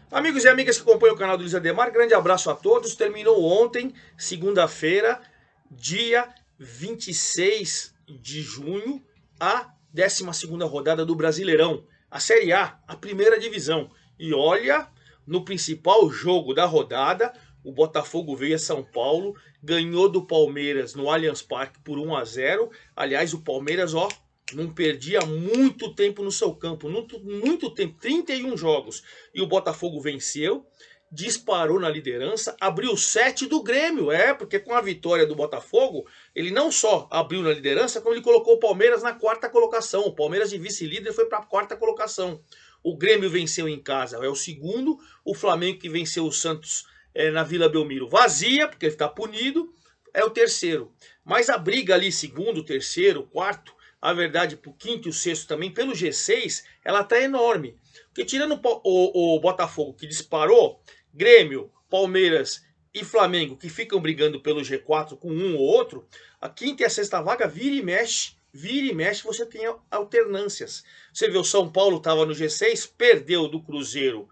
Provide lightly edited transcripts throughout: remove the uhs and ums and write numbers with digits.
Amigos e amigas que acompanham o canal do Luiz Ademar, grande abraço a todos. Terminou ontem, segunda-feira, dia 26 de junho, a 12ª rodada do Brasileirão. A Série A, a primeira divisão. E olha, no principal jogo da rodada, o Botafogo veio a São Paulo, ganhou do Palmeiras no Allianz Parque por 1-0. Aliás, o Palmeiras, ó, não perdia muito tempo no seu campo, muito tempo, 31 jogos. E o Botafogo venceu, disparou na liderança, abriu 7 do Grêmio. Porque com a vitória do Botafogo, ele não só abriu na liderança, como ele colocou o Palmeiras na 4ª colocação. O Palmeiras de vice-líder foi para a 4ª colocação. O Grêmio venceu em casa, é o segundo. O Flamengo, que venceu o Santos na Vila Belmiro, vazia, porque ele está punido, é o terceiro. Mas a briga ali, segundo, terceiro, quarto, a verdade, para o quinto e o sexto também, pelo G6, ela tá enorme. Porque tirando o Botafogo, que disparou, Grêmio, Palmeiras e Flamengo, que ficam brigando pelo G4 com um ou outro, a quinta e a sexta vaga vira e mexe, você tem alternâncias. Você vê, o São Paulo estava no G6, perdeu do Cruzeiro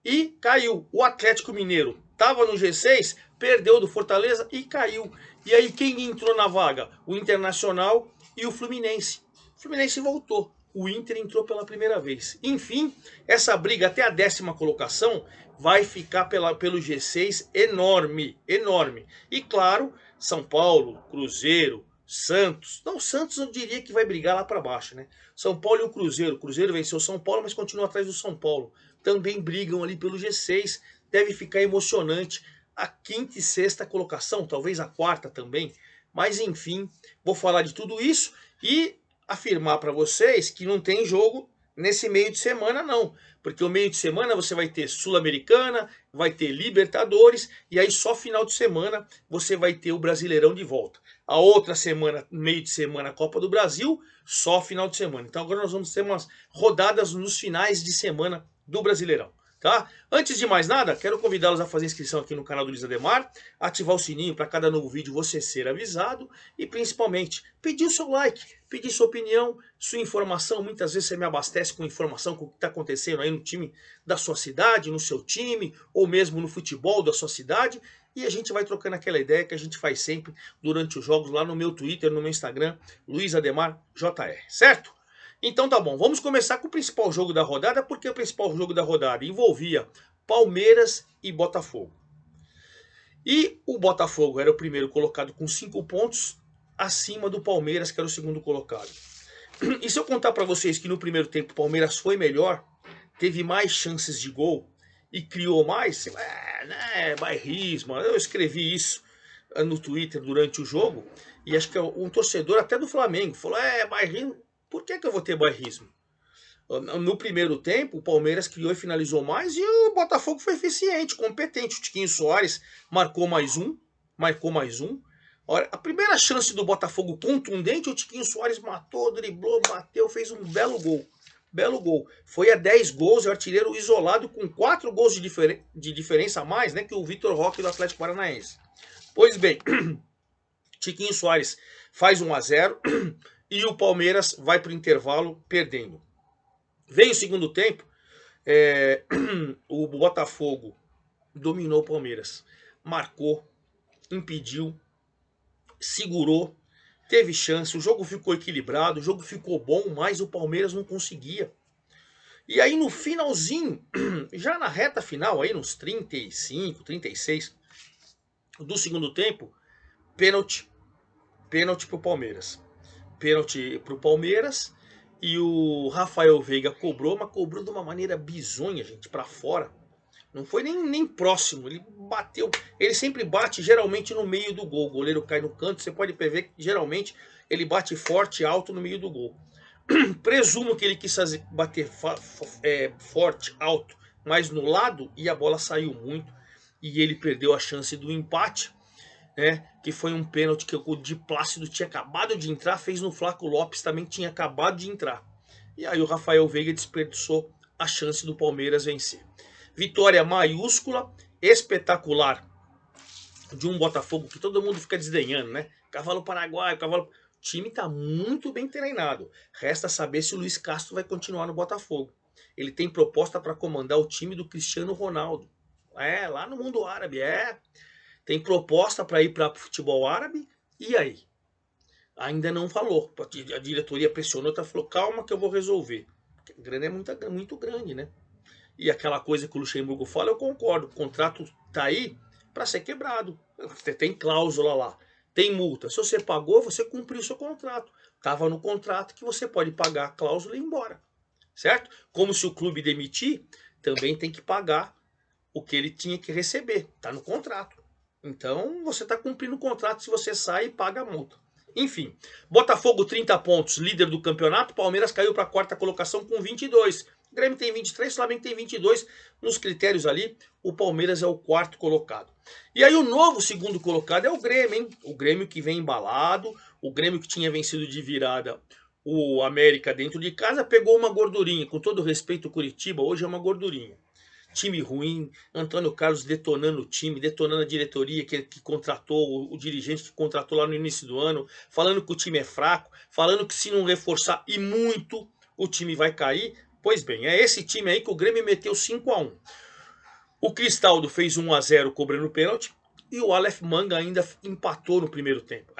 e caiu. O Atlético Mineiro estava no G6, perdeu do Fortaleza e caiu. E aí quem entrou na vaga? O Internacional e o Fluminense. O Fluminense voltou. O Inter entrou pela primeira vez. Enfim, essa briga até a 10ª colocação vai ficar pelo G6 enorme, enorme. E claro, São Paulo, Cruzeiro, Santos. Não, Santos eu diria que vai brigar lá para baixo, né? São Paulo e o Cruzeiro. O Cruzeiro venceu o São Paulo, mas continua atrás do São Paulo. Também brigam ali pelo G6. Deve ficar emocionante a quinta e sexta colocação, talvez a quarta também. Mas enfim, vou falar de tudo isso e afirmar para vocês que não tem jogo nesse meio de semana não. Porque o meio de semana você vai ter Sul-Americana, vai ter Libertadores e aí só final de semana você vai ter o Brasileirão de volta. A outra semana, meio de semana, Copa do Brasil, só final de semana. Então agora nós vamos ter umas rodadas nos finais de semana do Brasileirão. Tá? Antes de mais nada, quero convidá-los a fazer inscrição aqui no canal do Luiz Ademar, ativar o sininho para cada novo vídeo você ser avisado e principalmente pedir o seu like, pedir sua opinião, sua informação. Muitas vezes você me abastece com informação com o que está acontecendo aí no time da sua cidade, no seu time ou mesmo no futebol da sua cidade e a gente vai trocando aquela ideia que a gente faz sempre durante os jogos lá no meu Twitter, no meu Instagram, Luiz Ademar JR, certo? Então tá bom, vamos começar com o principal jogo da rodada, porque o principal jogo da rodada envolvia Palmeiras e Botafogo. E o Botafogo era o primeiro colocado com 5 pontos, acima do Palmeiras, que era o segundo colocado. E se eu contar para vocês que no primeiro tempo o Palmeiras foi melhor, teve mais chances de gol e criou mais, né, bairrismo, eu escrevi isso no Twitter durante o jogo, e acho que um torcedor até do Flamengo falou, bairrismo. Por que eu vou ter bairrismo? No primeiro tempo, o Palmeiras criou e finalizou mais e o Botafogo foi eficiente, competente. O Tiquinho Soares marcou mais um. Olha, a primeira chance do Botafogo contundente, o Tiquinho Soares matou, driblou, bateu, fez um belo gol. Belo gol. Foi a 10 gols, o artilheiro isolado com 4 gols de diferença a mais, né, que o Vitor Roque do Atlético Paranaense. Pois bem, Tiquinho Soares faz 1-0 e o Palmeiras vai para o intervalo perdendo. Veio o segundo tempo, o Botafogo dominou o Palmeiras. Marcou, impediu, segurou, teve chance, o jogo ficou equilibrado, o jogo ficou bom, mas o Palmeiras não conseguia. E aí no finalzinho, já na reta final, aí nos 35, 36 do segundo tempo, pênalti para o Palmeiras. Pênalti para o Palmeiras. E o Rafael Veiga cobrou, mas cobrou de uma maneira bizonha, gente, para fora. Não foi nem próximo, ele bateu. Ele sempre bate geralmente no meio do gol. O goleiro cai no canto, você pode prever que geralmente ele bate forte, alto no meio do gol. Presumo que ele quis bater forte, alto, mas no lado e a bola saiu muito. E ele perdeu a chance do empate. Que foi um pênalti que o Di Plácido tinha acabado de entrar, fez no Flaco Lopes também, que tinha acabado de entrar. E aí o Rafael Veiga desperdiçou a chance do Palmeiras vencer. Vitória maiúscula, espetacular, de um Botafogo que todo mundo fica desdenhando, né? Cavalo paraguaio, cavalo... O time está muito bem treinado. Resta saber se o Luiz Castro vai continuar no Botafogo. Ele tem proposta para comandar o time do Cristiano Ronaldo. Lá no mundo árabe, Tem proposta para ir para o futebol árabe, e aí? Ainda não falou. A diretoria pressionou, falou, calma que eu vou resolver. Porque a grana é muito grande, né? E aquela coisa que o Luxemburgo fala, eu concordo. O contrato tá aí para ser quebrado. Tem cláusula lá, tem multa. Se você pagou, você cumpriu o seu contrato. Tava no contrato que você pode pagar a cláusula e ir embora. Certo? Como se o clube demitir, também tem que pagar o que ele tinha que receber. Tá no contrato. Então, você está cumprindo o contrato se você sai e paga a multa. Enfim, Botafogo 30 pontos, líder do campeonato. Palmeiras caiu para a quarta colocação com 22. O Grêmio tem 23, o Flamengo tem 22. Nos critérios ali, o Palmeiras é o quarto colocado. E aí o novo segundo colocado é o Grêmio, hein? O Grêmio que vem embalado, o Grêmio que tinha vencido de virada o América dentro de casa, pegou uma gordurinha. Com todo respeito, o Curitiba hoje é uma gordurinha. Time ruim, Antônio Carlos detonando o time, detonando a diretoria que contratou, o dirigente que contratou lá no início do ano, falando que o time é fraco, falando que se não reforçar e muito, o time vai cair. Pois bem, é esse time aí que o Grêmio meteu 5-1. O Cristaldo fez 1-0 cobrando pênalti. E o Aleph Manga ainda empatou no primeiro tempo.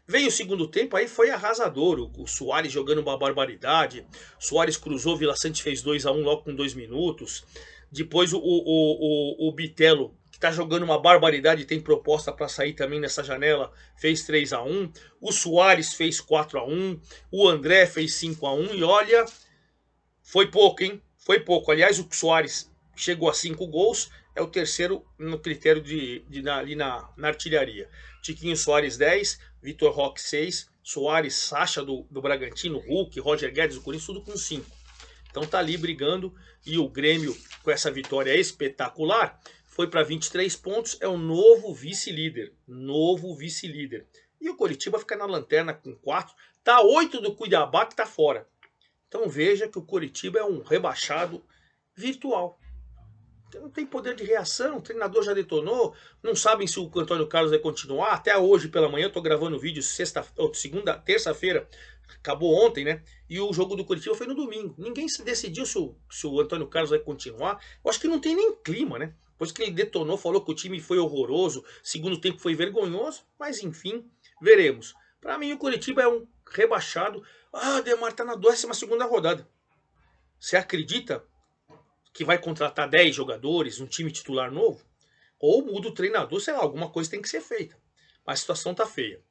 Veio o segundo tempo, aí foi arrasador. O Soares jogando uma barbaridade. Soares cruzou, Vila Sante fez 2-1 logo com 2 minutos. Depois o Bitelo, que tá jogando uma barbaridade, tem proposta para sair também nessa janela, fez 3-1. O Soares fez 4-1. O André fez 5-1. E olha, foi pouco, hein? Foi pouco. Aliás, o Soares chegou a 5 gols. É o terceiro no critério ali na artilharia. Tiquinho Soares 10, Vitor Roque 6, Soares, Sacha do Bragantino, Hulk, Roger Guedes do Corinthians, tudo com 5. Então tá ali brigando e o Grêmio, com essa vitória espetacular, foi para 23 pontos, é o novo vice-líder. E o Coritiba fica na lanterna com 4, tá 8 do Cuiabá que tá fora. Então veja que o Coritiba é um rebaixado virtual. Não tem poder de reação, o treinador já detonou, não sabem se o Antônio Carlos vai continuar. Até hoje pela manhã eu tô gravando o vídeo terça-feira, acabou ontem, né? E o jogo do Curitiba foi no domingo. Ninguém se decidiu se o Antônio Carlos vai continuar. Eu acho que não tem nem clima, né? Depois que ele detonou, falou que o time foi horroroso, segundo tempo foi vergonhoso, mas enfim, veremos. Para mim o Curitiba é um rebaixado. Demar tá na 12ª rodada. Você acredita que vai contratar 10 jogadores, um time titular novo? Ou muda o treinador, sei lá, alguma coisa tem que ser feita. Mas a situação tá feia.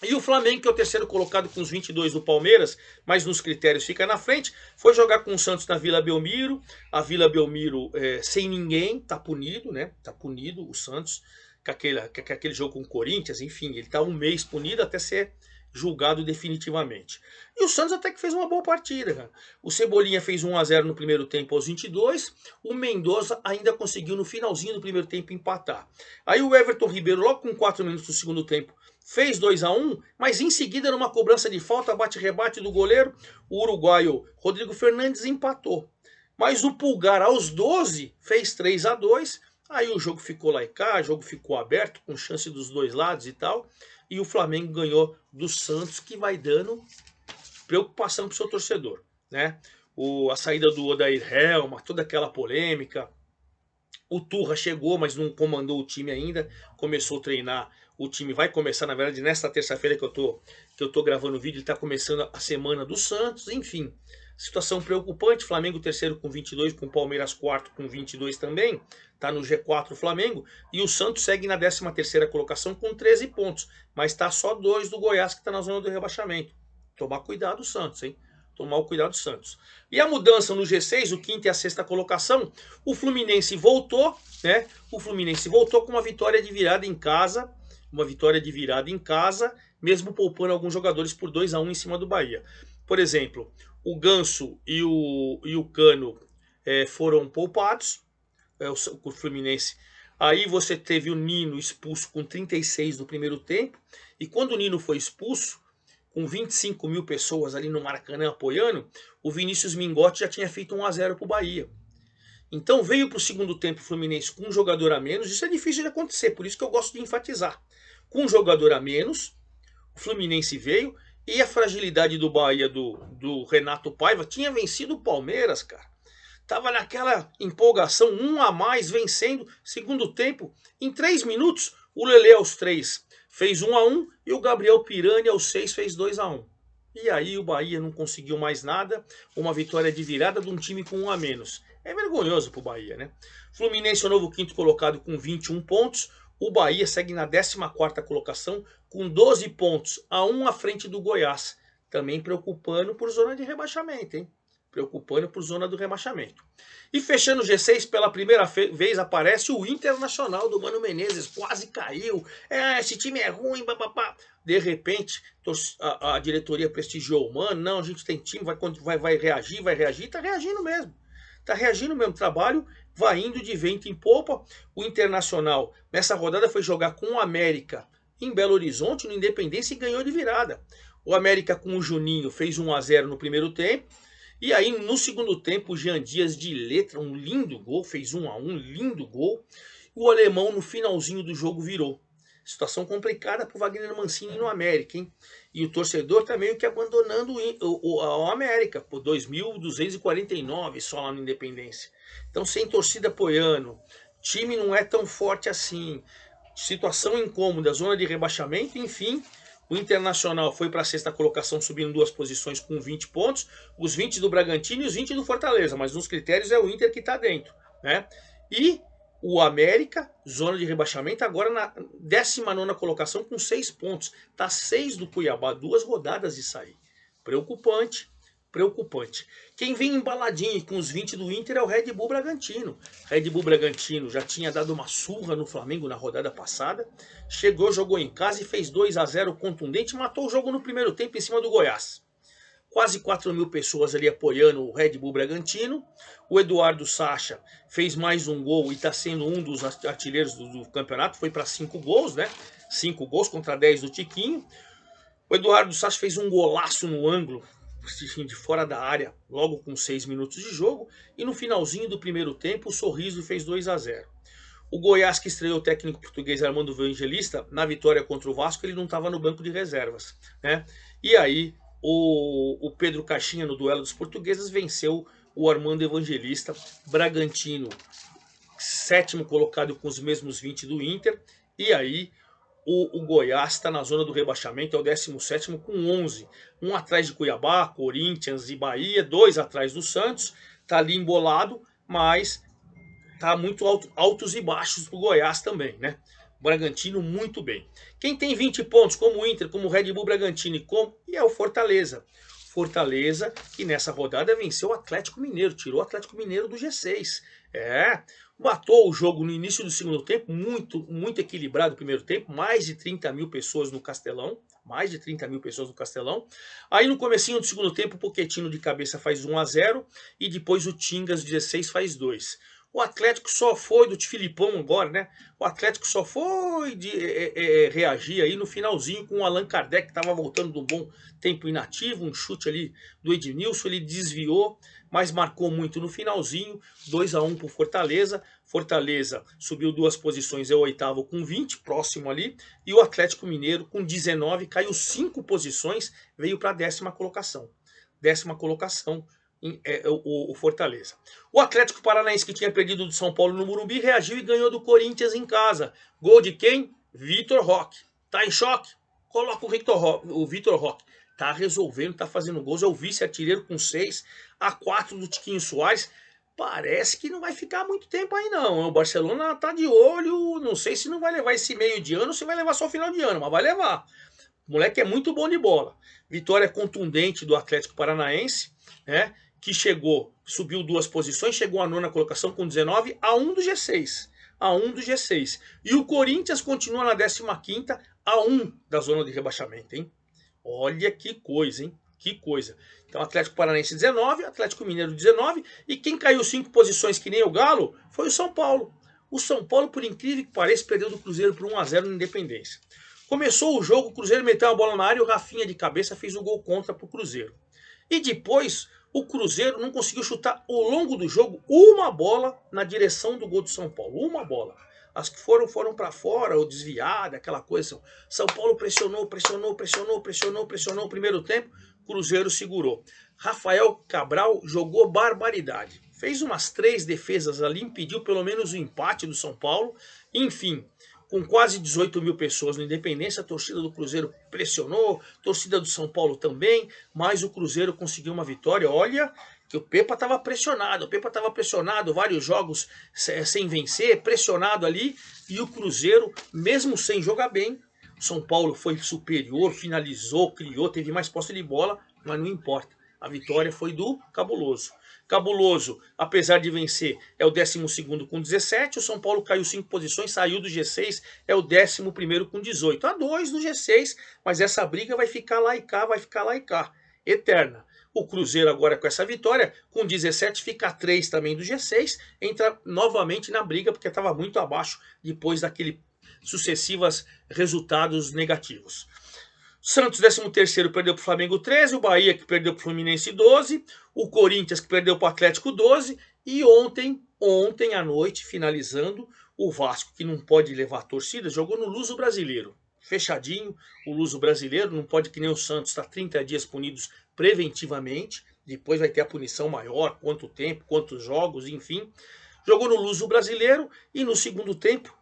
E o Flamengo, que é o terceiro colocado com os 22 do Palmeiras, mas nos critérios fica na frente, foi jogar com o Santos na Vila Belmiro. A Vila Belmiro sem ninguém, tá punido, né? Tá punido o Santos, com aquele jogo com o Corinthians, enfim, ele tá um mês punido até ser julgado definitivamente. E o Santos até que fez uma boa partida, cara. O Cebolinha fez 1-0 no primeiro tempo aos 22. O Mendoza ainda conseguiu no finalzinho do primeiro tempo empatar. Aí o Everton Ribeiro, logo com 4 minutos do segundo tempo, fez 2-1, mas em seguida numa cobrança de falta, bate-rebate do goleiro, o uruguaio Rodrigo Fernandes empatou. Mas o Pulgar aos 12 fez 3-2. Aí o jogo ficou lá e cá, o jogo ficou aberto, com chance dos dois lados e tal. E o Flamengo ganhou do Santos, que vai dando preocupação para o seu torcedor, né? A saída do Odair Helma, toda aquela polêmica. O Turra chegou, mas não comandou o time ainda. Começou a treinar. O time vai começar, na verdade, nesta terça-feira que eu tô gravando o vídeo. Ele está começando a semana do Santos. Enfim, situação preocupante. Flamengo terceiro com 22, com o Palmeiras quarto com 22 também. Tá no G4 o Flamengo. E o Santos segue na 13ª colocação com 13 pontos. Mas tá só 2 do Goiás, que está na zona do rebaixamento. Tomar cuidado o Santos, hein? Tomar o cuidado do Santos. E a mudança no G6, o 5ª e a 6ª colocação, o Fluminense voltou, né? O Fluminense voltou com uma vitória de virada em casa. Mesmo poupando alguns jogadores por 2-1 em cima do Bahia. Por exemplo, o Ganso e o Cano foram poupados. O Fluminense. Aí você teve o Nino expulso com 36 do primeiro tempo. E quando o Nino foi expulso, com 25 mil pessoas ali no Maracanã apoiando, o Vinícius Mingotti já tinha feito 1-0 para o Bahia. Então veio para o segundo tempo o Fluminense com um jogador a menos. Isso é difícil de acontecer, por isso que eu gosto de enfatizar. Com um jogador a menos, o Fluminense veio E a fragilidade do Bahia do Renato Paiva tinha vencido o Palmeiras, cara. Tava naquela empolgação, um a mais, vencendo. Segundo tempo, em 3 minutos, o Lele aos 3 fez 1-1 e o Gabriel Pirani aos 6 fez 2-1. E aí o Bahia não conseguiu mais nada, uma vitória de virada de um time com 1 a menos. É vergonhoso pro Bahia, né? Fluminense é o novo quinto colocado com 21 pontos. O Bahia segue na 14ª colocação com 12 pontos, a 1 à frente do Goiás. Também preocupando por zona de rebaixamento, hein? Preocupando por zona do rebaixamento. E fechando o G6, pela primeira vez aparece o Internacional do Mano Menezes. Quase caiu. Esse time é ruim, papapá. De repente, a diretoria prestigiou o Mano. Não, a gente tem time, vai reagir, vai reagir. Tá reagindo mesmo. Tá reagindo mesmo. O trabalho vai indo de vento em popa. O Internacional, nessa rodada, foi jogar com o América em Belo Horizonte, no Independência, e ganhou de virada. O América com o Juninho fez 1-0 no primeiro tempo. E aí, no segundo tempo, o Jean Dias de letra, um lindo gol, fez 1-1, lindo gol. O alemão, no finalzinho do jogo, virou. Situação complicada para o Wagner Mancini no América, hein? E o torcedor tá meio que abandonando o América, por 2.249 só lá no Independência. Então, sem torcida apoiando, time não é tão forte assim. Situação incômoda, zona de rebaixamento, enfim. O Internacional foi para a 6ª colocação, subindo 2 posições com 20 pontos. Os 20 do Bragantino e os 20 do Fortaleza. Mas nos critérios é o Inter que está dentro, né? E o América, zona de rebaixamento, agora na 19ª colocação com 6 pontos. Está 6 do Cuiabá, 2 rodadas de sair. Preocupante. Preocupante. Quem vem embaladinho com os 20 do Inter é o Red Bull Bragantino. Red Bull Bragantino já tinha dado uma surra no Flamengo na rodada passada. Chegou, jogou em casa e fez 2-0 contundente. Matou o jogo no primeiro tempo em cima do Goiás. Quase 4.000 pessoas ali apoiando o Red Bull Bragantino. O Eduardo Sacha fez mais um gol e está sendo um dos artilheiros do campeonato. Foi para 5 gols, né? 5 gols contra 10 do Tiquinho. O Eduardo Sacha fez um golaço no ângulo, de fora da área, logo com 6 minutos de jogo. E no finalzinho do primeiro tempo, o Sorriso fez 2-0. O Goiás, que estreou o técnico português Armando Evangelista, na vitória contra o Vasco, ele não estava no banco de reservas, né? E aí, o Pedro Caixinha, no duelo dos portugueses, venceu o Armando Evangelista. Bragantino, 7º colocado com os mesmos 20 do Inter. E aí, o Goiás está na zona do rebaixamento, é o 17º com 11. Um atrás de Cuiabá, Corinthians e Bahia, 2 atrás do Santos. Está ali embolado, mas tá muito altos e baixos pro Goiás também, né? O Bragantino muito bem. Quem tem 20 pontos, como o Inter, como o Red Bull Bragantino e é o Fortaleza. Fortaleza, que nessa rodada venceu o Atlético Mineiro, tirou o Atlético Mineiro do G6. Matou o jogo no início do segundo tempo, muito equilibrado o primeiro tempo, mais de 30.000 pessoas no Castelão, mais de 30.000 pessoas no Castelão. Aí no comecinho do segundo tempo, o Pochettino de cabeça faz 1-0 e depois o Tingas 16 faz 2. O Atlético só foi do Filipão agora, né? O Atlético só foi reagir aí no finalzinho com o Allan Kardec, que estava voltando de um bom tempo inativo, um chute ali do Ednilson, ele desviou, mas marcou muito no finalzinho, 2-1 para o Fortaleza. Fortaleza subiu 2 posições, é o 8º com 20, próximo ali, e o Atlético Mineiro com 19, caiu 5 posições, veio para a 10ª colocação. 10ª colocação. O Fortaleza. O Atlético Paranaense, que tinha perdido do São Paulo no Morumbi, reagiu e ganhou do Corinthians em casa. Gol de quem? Vitor Roque. Tá em choque? Coloca o Vitor Roque. Tá resolvendo, tá fazendo gols. É o vice-artilheiro com 6 a 4 do Tiquinho Soares. Parece que não vai ficar muito tempo aí não. O Barcelona tá de olho. Não sei se não vai levar esse meio de ano ou se vai levar só o final de ano, mas vai levar. O moleque é muito bom de bola. Vitória contundente do Atlético Paranaense, né? Que chegou, subiu 2 posições, chegou à 9ª colocação com 19, a 1 do G6. A 1 do G6. E o Corinthians continua na 15ª, a 1 da zona de rebaixamento, hein? Olha que coisa, hein? Que coisa. Então, Atlético Paranaense 19, Atlético Mineiro 19, e quem caiu 5 posições que nem o Galo foi o São Paulo. O São Paulo, por incrível que pareça, perdeu do Cruzeiro por 1-0 na Independência. Começou o jogo, o Cruzeiro meteu a bola na área e o Rafinha de cabeça fez o gol contra para o Cruzeiro. E depois o Cruzeiro não conseguiu chutar ao longo do jogo uma bola na direção do gol do São Paulo. Uma bola. As que foram para fora, ou desviada, aquela coisa. São Paulo pressionou o primeiro tempo, Cruzeiro segurou. Rafael Cabral jogou barbaridade. Fez umas 3 defesas ali, impediu pelo menos o empate do São Paulo. Enfim, com quase 18 mil pessoas no Independência, a torcida do Cruzeiro pressionou, a torcida do São Paulo também, mas o Cruzeiro conseguiu uma vitória. Olha que o Pepa estava pressionado, vários jogos sem vencer, pressionado ali, e o Cruzeiro, mesmo sem jogar bem, o São Paulo foi superior, finalizou, criou, teve mais posse de bola, mas não importa. A vitória foi do Cabuloso. Cabuloso, apesar de vencer, é o 12º com 17. O São Paulo caiu 5 posições, saiu do G6, é o 11º com 18. A 2 no G6, mas essa briga vai ficar lá e cá, eterna. O Cruzeiro agora com essa vitória, com 17, fica a 3 também do G6, entra novamente na briga, porque estava muito abaixo depois daquele sucessivos resultados negativos. Santos, 13º, perdeu para o Flamengo 13, o Bahia, que perdeu para o Fluminense 12, o Corinthians, que perdeu para o Atlético 12, e ontem à noite, finalizando, o Vasco, que não pode levar a torcida, jogou no Luso Brasileiro. Fechadinho, o Luso Brasileiro, não pode que nem o Santos, está 30 dias punidos preventivamente, depois vai ter a punição maior, quanto tempo, quantos jogos, enfim. Jogou no Luso Brasileiro e no segundo tempo,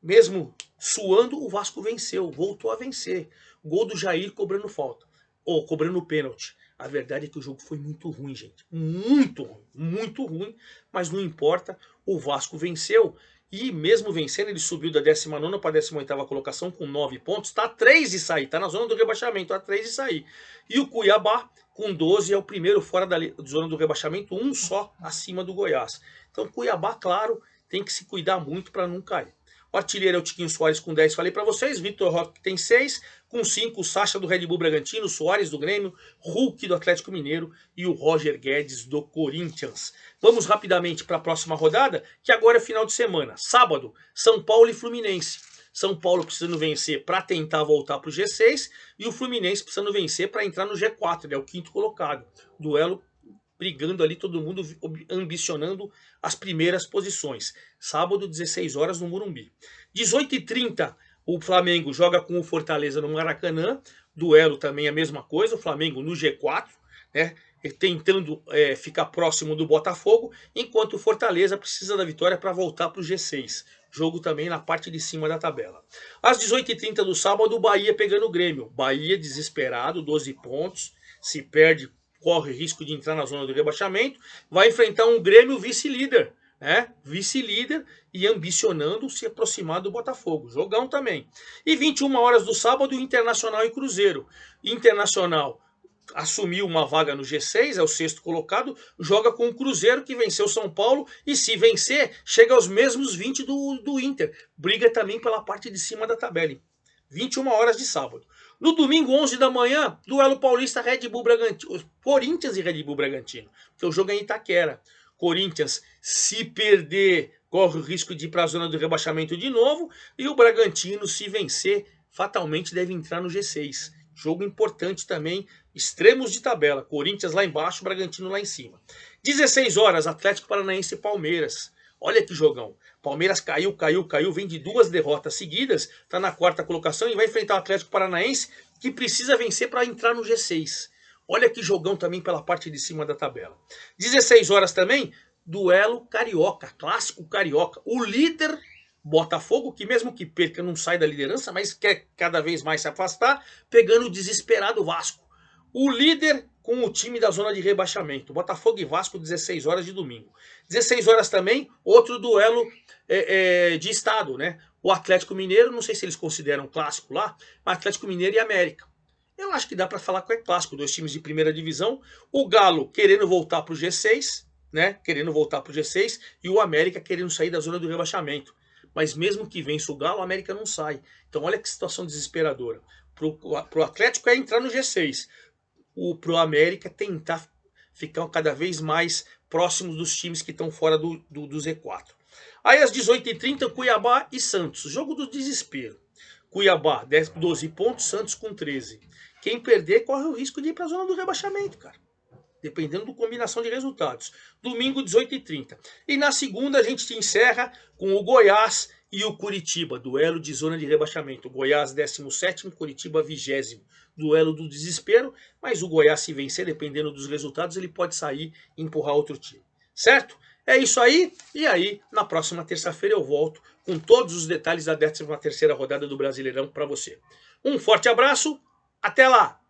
mesmo suando, o Vasco venceu, voltou a vencer. Gol do Jair cobrando falta, ou cobrando pênalti. A verdade é que o jogo foi muito ruim, gente. Muito ruim, mas não importa, o Vasco venceu. E mesmo vencendo, ele subiu da 19ª para a 18ª colocação com 9 pontos. Está a 3 de sair, está na zona do rebaixamento, a 3 de sair. E o Cuiabá, com 12, é o primeiro fora da zona do rebaixamento, um só acima do Goiás. Então Cuiabá, claro, tem que se cuidar muito para não cair. O artilheiro é o Tiquinho Soares com 10, falei para vocês. Vitor Roque tem 6, com 5 o Sacha do Red Bull Bragantino, Soares do Grêmio, Hulk do Atlético Mineiro e o Roger Guedes do Corinthians. Vamos rapidamente para a próxima rodada, que agora é final de semana. Sábado, São Paulo e Fluminense. São Paulo precisando vencer para tentar voltar para o G6 e o Fluminense precisando vencer para entrar no G4, ele é o 5º colocado. Duelo brigando ali, todo mundo ambicionando as primeiras posições. Sábado, 16 horas no Morumbi. 18h30, o Flamengo joga com o Fortaleza no Maracanã. Duelo também a mesma coisa, o Flamengo no G4, né, tentando ficar próximo do Botafogo, enquanto o Fortaleza precisa da vitória para voltar para o G6. Jogo também na parte de cima da tabela. Às 18h30 do sábado, o Bahia pegando o Grêmio. Bahia desesperado, 12 pontos, se perde, corre risco de entrar na zona do rebaixamento, vai enfrentar um Grêmio vice-líder, né? Vice-líder e ambicionando se aproximar do Botafogo. Jogão também. E 21 horas do sábado, Internacional e Cruzeiro. Internacional assumiu uma vaga no G6, é o 6º colocado, joga com o Cruzeiro, que venceu São Paulo, e se vencer, chega aos mesmos 20 do Inter. Briga também pela parte de cima da tabela. 21 horas de sábado. No domingo, 11 da manhã, duelo paulista Red Bull Bragantino, Corinthians e Red Bull Bragantino, que o jogo é em Itaquera. Corinthians, se perder, corre o risco de ir para a zona do rebaixamento de novo, e o Bragantino, se vencer, fatalmente deve entrar no G6. Jogo importante também, extremos de tabela. Corinthians lá embaixo, Bragantino lá em cima. 16 horas, Atlético Paranaense e Palmeiras. Olha que jogão. Palmeiras caiu, vem de 2 derrotas seguidas, está na 4ª colocação e vai enfrentar o Atlético Paranaense, que precisa vencer para entrar no G6. Olha que jogão também pela parte de cima da tabela. 16 horas também, duelo carioca, clássico carioca. O líder Botafogo, que mesmo que perca não sai da liderança, mas quer cada vez mais se afastar, pegando o desesperado Vasco. O líder com o time da zona de rebaixamento. Botafogo e Vasco, 16 horas de domingo. 16 horas também, outro duelo de estado, né? O Atlético Mineiro, não sei se eles consideram clássico lá, mas Atlético Mineiro e América. Eu acho que dá para falar que é clássico, 2 times de primeira divisão. O Galo querendo voltar para o G6, né? Querendo voltar para o G6, e o América querendo sair da zona do rebaixamento. Mas mesmo que vença o Galo, o América não sai. Então olha que situação desesperadora. Pro Atlético é entrar no G6. Pro América tentar ficar cada vez mais próximos dos times que estão fora do Z4. Aí às 18h30, Cuiabá e Santos. Jogo do desespero. Cuiabá, 12 pontos, Santos com 13. Quem perder corre o risco de ir para a zona do rebaixamento, cara. Dependendo da combinação de resultados. Domingo, 18h30. E na segunda a gente encerra com o Goiás e o Curitiba, duelo de zona de rebaixamento. Goiás 17º, Curitiba 20º. Duelo do desespero, mas o Goiás, se vencer, dependendo dos resultados, ele pode sair e empurrar outro time. Certo? É isso aí, e aí na próxima terça-feira eu volto com todos os detalhes da 13ª rodada do Brasileirão para você. Um forte abraço, até lá!